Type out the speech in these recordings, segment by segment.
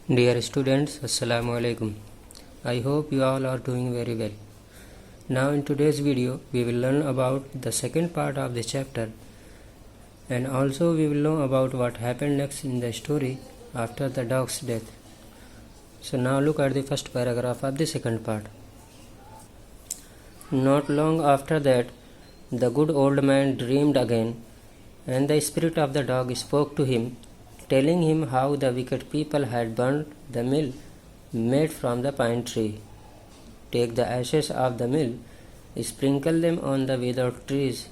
Dear students, Assalamu alaikum. I hope you all are doing very well. Now in today's video we will learn about the second part of the chapter, and also we will know about what happened next in the story after the dog's death. So now look at the first paragraph of the second part. Not long after that, the good old man dreamed again, and the spirit of the dog spoke to him, telling him how the wicked people had burnt the mill made from the pine tree. Take the ashes of the mill, sprinkle them on the withered trees,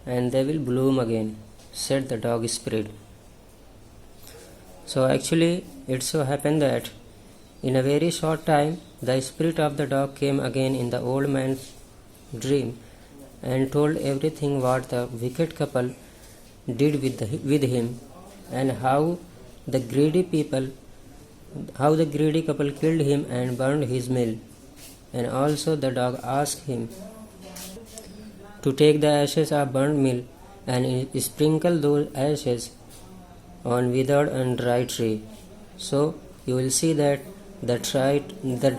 and they will bloom again, said the dog spirit. So actually, it so happened that in a very short time, the spirit of the dog came again in the old man's dream and told everything what the wicked couple did with him, and how the greedy couple killed him and burned his mill. And also the dog asked him to take the ashes of burnt mill and sprinkle those ashes on withered and dry tree. So you will see that the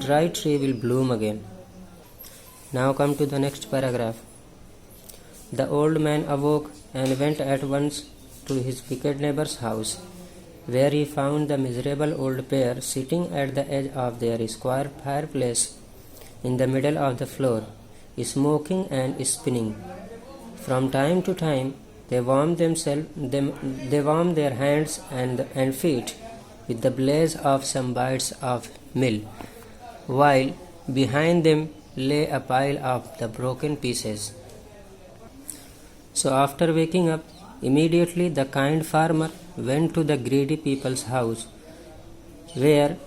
dry tree will bloom again. Now come to the next paragraph. The old man awoke and went at once to his wicked neighbor's house, where he found the miserable old pair sitting at the edge of their square fireplace in the middle of the floor, smoking and spinning. From time to time they warmed their hands and feet with the blaze of some bites of mill, while behind them lay a pile of the broken pieces. So after waking up, immediately the kind farmer went to the greedy people's house, where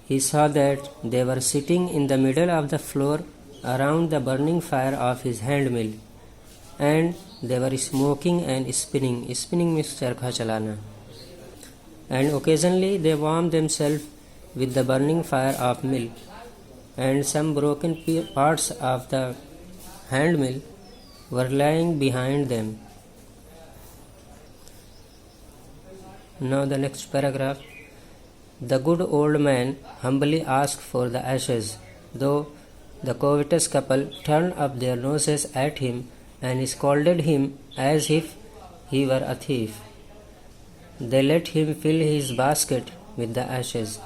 he saw that they were sitting in the middle of the floor around the burning fire of his hand mill, and they were smoking and spinning. Spinning means charkha chalana. And occasionally they warmed themselves with the burning fire of mill, and some broken parts of the hand mill were lying behind them. Now the next paragraph. The good old man humbly asked for the ashes, though the covetous couple turned up their noses at him and scolded him as if he were a thief. They let him fill his basket with the ashes.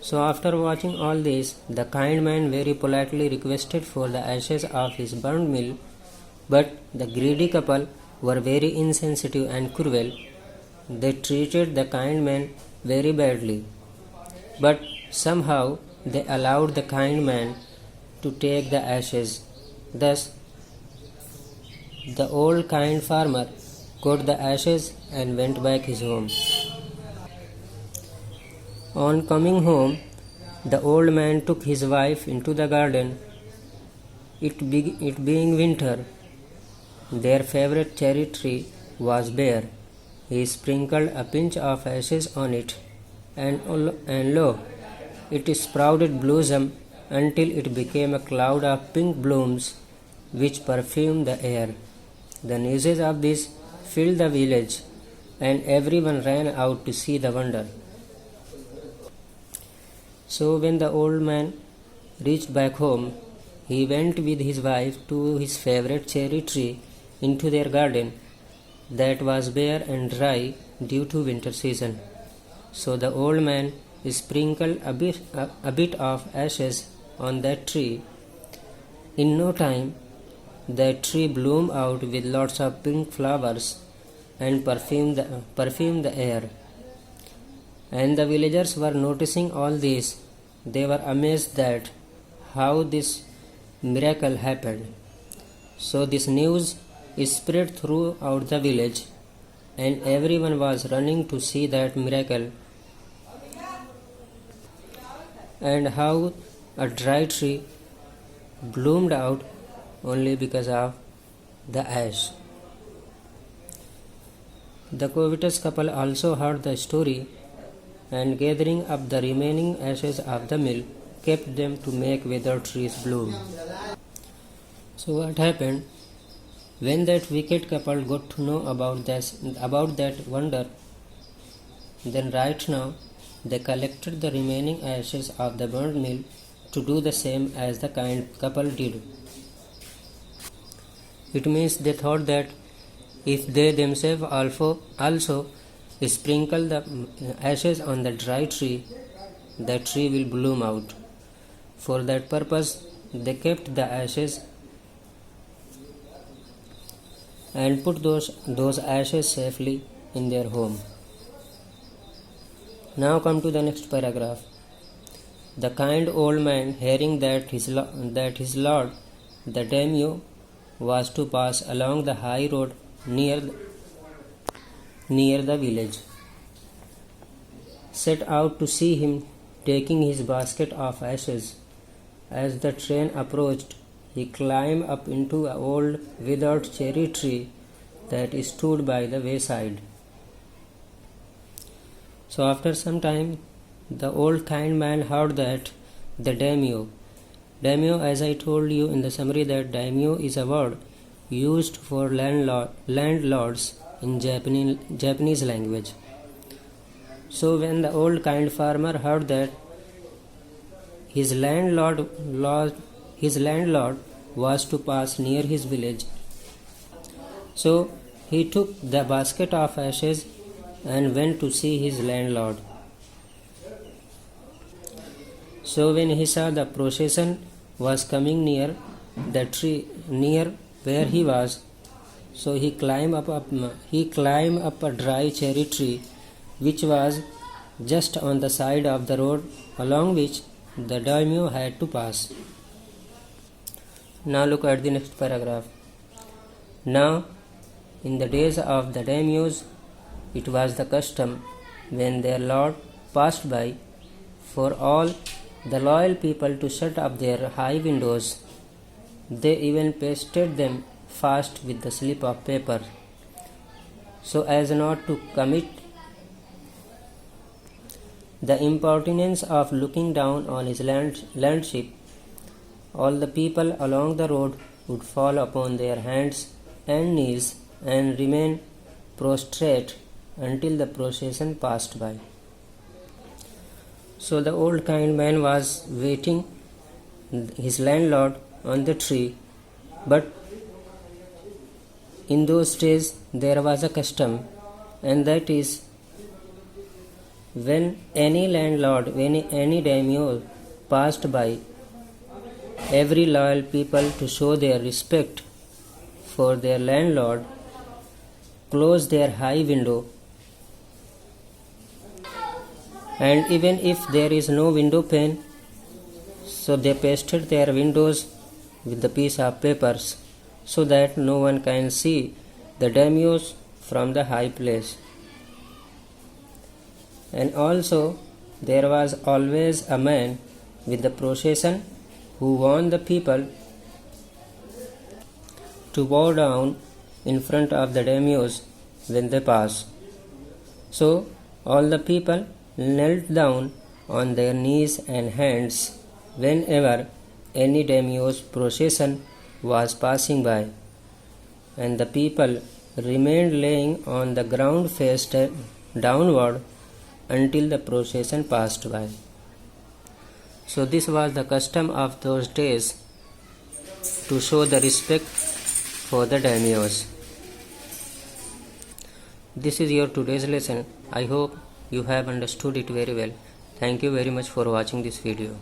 So after watching all this, the kind man very politely requested for the ashes of his burned mill, but the greedy couple were very insensitive and cruel. They treated the kind man very badly, but somehow they allowed the kind man to take the ashes. Thus, the old kind farmer got the ashes and went back his home. On coming home, the old man took his wife into the garden. It being winter, their favorite cherry tree was bare. He sprinkled a pinch of ashes on it, and lo, it sprouted blossom until it became a cloud of pink blooms which perfumed the air. The news of this filled the village, and everyone ran out to see the wonder. So when the old man reached back home, he went with his wife to his favorite cherry tree into their garden that was bare and dry due to winter season. So the old man sprinkled a bit of ashes on that tree. In no time, that tree bloomed out with lots of pink flowers and perfumed the air. And the villagers were noticing all this. They were amazed that how this miracle happened. So this news spread throughout the village, and everyone was running to see that miracle, and how a dry tree bloomed out only because of the ash. The covetous couple also heard the story, and gathering up the remaining ashes of the mill, kept them to make withered trees bloom. So what happened? When that wicked couple got to know about that wonder, Then right now they collected the remaining ashes of the burned mill to do the same as the kind couple did. It means they thought that if they themselves also sprinkle the ashes on the dry tree, the tree will bloom out. For that purpose, they kept the ashes and put those ashes safely in their home. Now come to the next paragraph. The kind old man, hearing that his lord, the daimyo, was to pass along the high road near the village, set out to see him taking his basket of ashes. As the train approached, he climbed up into an old withered cherry tree that stood by the wayside. So after some time, the old kind man heard that the daimyo, as I told you in the summary, that daimyo is a word used for landlords in Japanese language. So when the old kind farmer heard that his landlord was to pass near his village, so he took the basket of ashes and went to see his landlord. So when he saw the procession was coming near the tree, near where he was, so he climbed up a dry cherry tree which was just on the side of the road along which the daimyo had to pass. Now look at the next paragraph. Now, in the days of the daimyos, it was the custom when their lord passed by for all the loyal people to shut up their high windows. They even pasted them fast with the slip of paper, so as not to commit the impertinence of looking down on his lordship. All the people along the road would fall upon their hands and knees and remain prostrate until the procession passed by. So the old kind man was waiting his landlord on the tree, but in those days there was a custom, and that is when any daimyo passed by, every loyal people, to show their respect for their landlord, closed their high window, and even if there is no window pane, so they pasted their windows with the piece of papers so that no one can see the daimyos from the high place. And also there was always a man with the procession who warned the people to bow down in front of the daimyos when they pass. So all the people knelt down on their knees and hands whenever any daimyo's procession was passing by, and the people remained laying on the ground face downward until the procession passed by. So this was the custom of those days to show the respect for the daimyos. This is your today's lesson. I hope you have understood it very well. Thank you very much for watching this video.